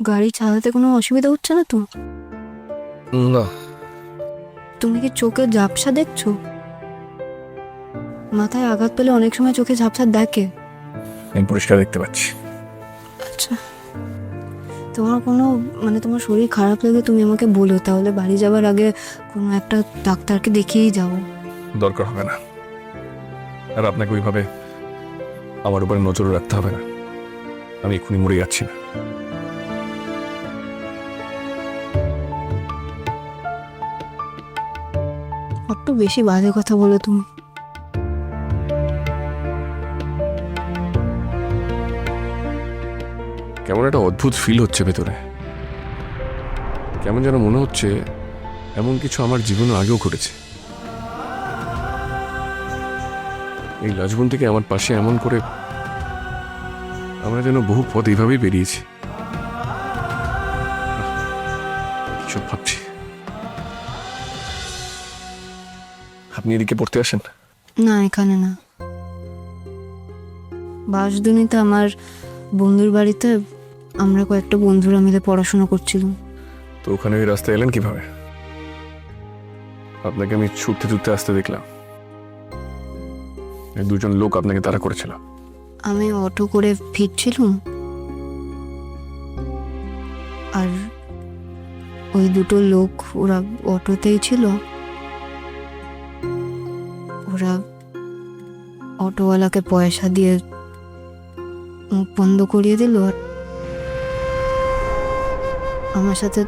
গাড়ি চালাতে কোনো অসুবিধা হচ্ছে না তো? না। তুমি কি চোখে ঝাপসা দেখছো? মাথায় আঘাত পেলে অনেক সময় চোখে ঝাপসা দেখে। আমি পরিষ্কার দেখতে পাচ্ছি। আচ্ছা, তোমার কোনো তোমার শরীর খারাপ লাগলে তুমি আমাকে বলো, তাহলে বাড়ি যাবার আগে কোনো একটা ডাক্তারকে দেখিয়েই যাও। দরকার হবে না, আর আপনাকে ওইভাবে আমার উপরে নজর রাখতে হবে না। আমি এক্ষুনি মরে যাচ্ছি না। বড্ড বেশি বাজে কথা বলো তুমি। কেমন একটা অদ্ভুত ফিল হচ্ছে ভেতরে। কেমন যেন মনে হচ্ছে এমন কিছু আমার জীবনে আগেও ঘটেছে। এই লাজবন থেকে আমার পাশে এমন করে আমরা যেন বহু পথ এইভাবেই বেরিয়েছি। সব ভাবছি। আপনি এদিকে পড়তে আসেন? না, এখানে না, বাঁশদুনিতে আমার বন্ধুর বাড়িতে আমরা কয়েকটা বন্ধুরা মিলে পড়াশোনা করছিলাম। তো ওখানে ওই রাস্তায় এলেন কিভাবে? আপনাকে আমি ছুটতে ছুটতে আসতে দেখলাম। এই দুজন লোক আপনাকে তাড়া করেছিল। আমি অটো করে ফিরছিলাম, আর ওই দুটো লোক ওরা অটোতেই ছিল। ওরা অটোওয়ালাকে পয়সা দিয়ে মুখ বন্ধ করিয়ে দিল, আর আমার সাথে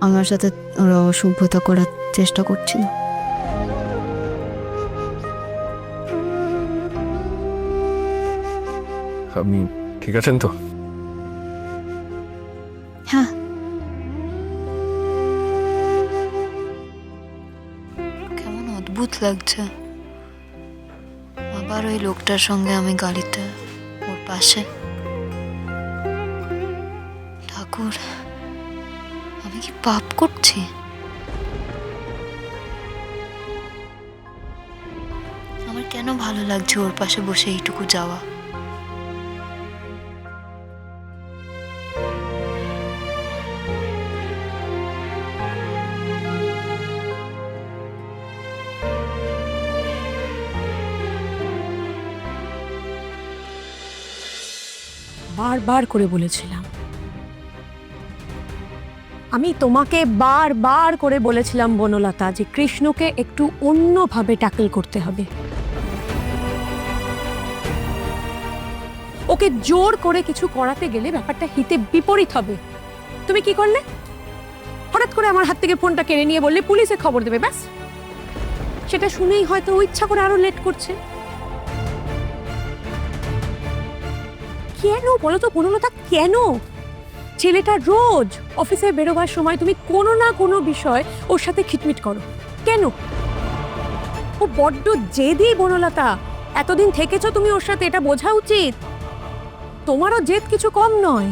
আমার সাথে ওরা অসভ্যতা করার চেষ্টা করছিল। আপনি ঠিক আছেন তো? হ্যাঁ, কেমন অদ্ভুত লাগছে। আবার ওই লোকটার সঙ্গে আমি গাড়িতে, ওর পাশে। ঠাকুর, আমি কি পাপ করছি? আমার কেন ভালো লাগছে ওর পাশে বসে এইটুকু যাওয়া? বারবার করে বলেছিলাম, আমি তোমাকে বারবার করে বলেছিলাম বনলতা, যে কৃষ্ণকে একটু অন্যভাবে ট্যাকল করতে হবে। ওকে জোর করে কিছু করাতে গেলে ব্যাপারটা হিতে বিপরীত হবে। তুমি কি করলে? হঠাৎ করে আমার হাত থেকে ফোনটা কেড়ে নিয়ে বললে পুলিশে খবর দেবে, ব্যাস। সেটা শুনেই হয়তো ও ইচ্ছা করে আরো লেট করছে। কেন বলো তো বনলতা, কেন? ছেলেটা রোজ অফিসে বেরোবার সময় তুমি কোনো না কোনো বিষয় ওর সাথে খিটমিট করো, কেন? ও বড্ড জেদি বনলতা। এতদিন থেকেছো তুমি ওর সাথে, এটা বোঝা উচিত। তোমারও জেদ কিছু কম নয়।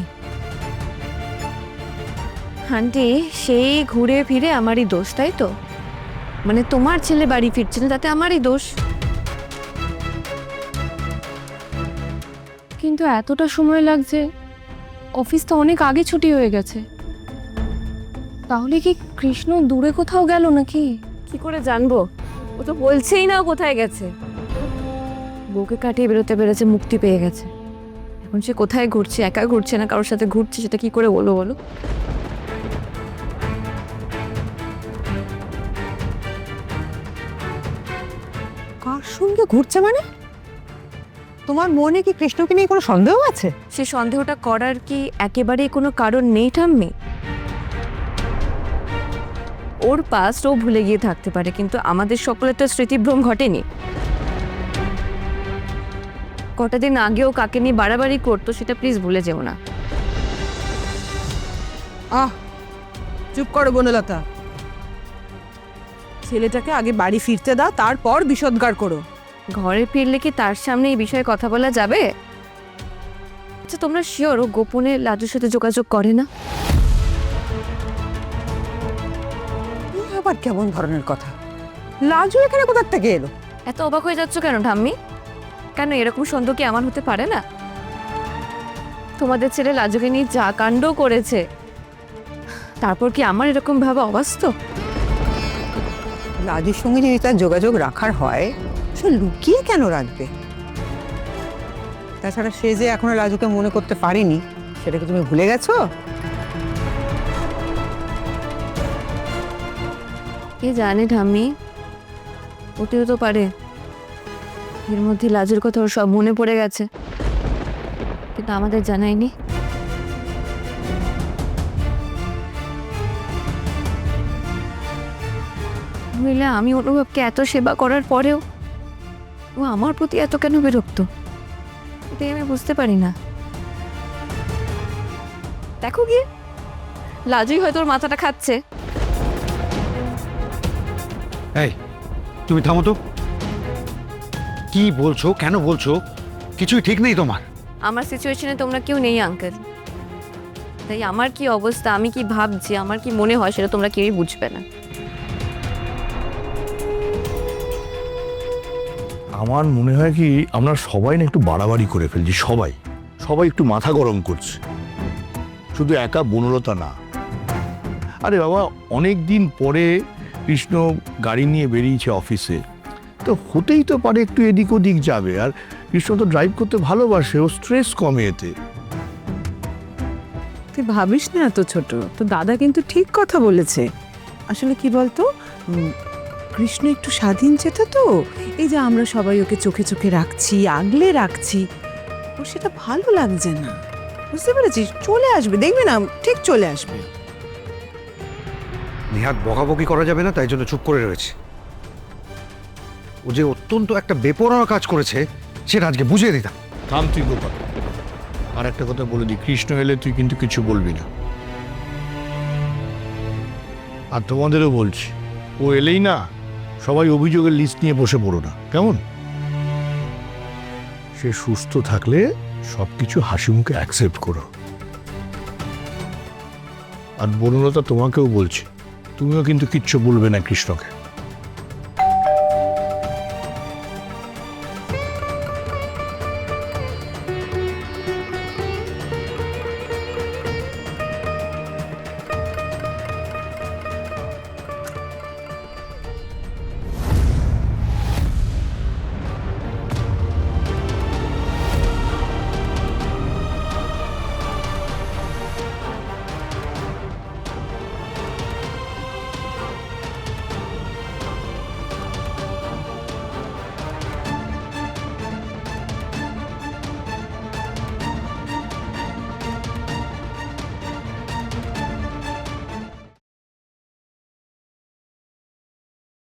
আন্টি, সেই ঘুরে ফিরে আমারই দোষ, তাই তো? মানে তোমার ছেলে বাড়ি ফিরছিল, তাতে আমারই দোষ। কিন্তু এতটা সময় লাগছে, অফিস তো অনেক আগে ছুটি হয়ে গেছে। তাহলে কি কৃষ্ণ দূরে কোথাও গেল নাকি? কি করে জানবো? ও তো বলছেই না ও কোথায় গেছে। বউকে কাটিয়ে বেরোতে পেরেছে, মুক্তি পেয়ে গেছে। এখন সে কোথায় ঘুরছে, একা ঘুরছে না কারোর সাথে ঘুরছে, সেটা কি করে বলো বলো? কার সঙ্গে ঘুরছে মানে? তোমার মনে কি কৃষ্ণকে নিয়ে কোনো সন্দেহ আছে? সে সন্দেহটা করার কি একেবারে কোনো কারণ নেই ঠাম্মি? ওর পাস্ট ও ভুলে গিয়ে থাকতে পারে, কিন্তু আমাদের সকলের তো স্মৃতিভ্রম ঘটেনি। কটা দিন আগেও কাকে নিয়ে বাড়াবাড়ি করতো, সেটা প্লিজ ভুলে যেও না। আহ, চুপ করো বনলতা। ছেলেটাকে আগে বাড়ি ফিরতে দাও, তারপর বিষোদ্গার করো। ঘরে ফিরলে কি তার সামনে এই বিষয়ে কথা বলা যাবে? আচ্ছা, তোমরা শিওর ও গোপনে লাজুর সাথে যোগাযোগ করে না? আবার কেমন ধরনের কথা? লাজু এখানে কোথার থেকে এলো? এত অবাক হয়ে যাচ্ছ কেন ঠাম্মি? কেন এরকম সন্দেহ কি আমার হতে পারে না? তোমাদের ছেলে লাজুকে নিয়ে যা কাণ্ড করেছে, তারপর কি আমার এরকম ভাবে অবাস্তব? রাজুর সঙ্গে যদি তার যোগাযোগ রাখার হয় সে লুকিয়ে কেন রাখবে? তাছাড়া সে যে এখনো রাজুকে মনে করতে পারেনি সেটাকে তুমি ভুলে গেছো? কে জানে ঠাম্মি, ওতেও তো পারে এর মধ্যে লাজুর কথা ওর সব মনে পড়ে গেছে, কিন্তু আমাদের জানায়নি। নইলে আমি অনুভবকে এত সেবা করার পরেও ও আমার প্রতি এত কেন বিরক্ত, এটাই আমি বুঝতে পারি না। দেখো গিয়ে, লাজুই হয়তো ওর মাথাটা খাচ্ছে। এই তুমি থামো তো, কি বলছো, কেন বলছো? কিছুই ঠিক নেই তোমার। আমার সিচুয়েশনে তোমরা কেউ নেই আঙ্কেল, তাই আমার কি অবস্থা, আমি কি ভাবছি, আমার কি মনে হয় সেটা তোমরা কেউই বুঝবে না। আমার মনে হয় কি আমরা সবাই না একটু বাড়াবাড়ি করে ফেলছি, সবাই একটু মাথা গরম করছে, শুধু একা বনলতা না। আরে বাবা, অনেক দিন পরে কৃষ্ণ গাড়ি নিয়ে বেরিয়েছে অফিসে, তো হতেই তো পারে একটু এদিক ওদিক যাবে। আর কৃষ্ণ তো ড্রাইভ করতে ভালোবাসে, ও স্ট্রেস কমে এতে। তুই ভাবিস না এত ছোট, তো দাদা কিন্তু ঠিক কথা বলেছে। আসলে কি বলতো, কৃষ্ণ একটু স্বাধীন চেতা তো, এই যে আমরা সবাই ওকে চোখে চোখে রাখছি, আগলে রাখছি, ও সেটা ভালো লাগছে না, বুঝতে পেরেছিস? চলে আসবে, দেখবি না, ঠিক চলে আসবে। নেহাত বকাবকি করা যাবে না, তাই জন্য চুপ করে রয়েছে। ও যে অত্যন্ত একটা বেপরোয়া কাজ করেছে সেটা আজকে বুঝিয়ে দিতাম। থাম তুই গোপাল, আর একটা কথা বলে দিই, কৃষ্ণ এলে তুই কিন্তু কিছু বলবি না। আর তোমাদেরও বলছি, ও এলেই না সবাই অভিযোগের লিস্ট নিয়ে বসে পড়ো না, কেমন? সে সুস্থ থাকলে সবকিছু হাসি মুখে অ্যাকসেপ্ট করো। আর বনলতা, তোমাকেও বলছি, তুমিও কিন্তু কিচ্ছু বলবে না কৃষ্ণকে।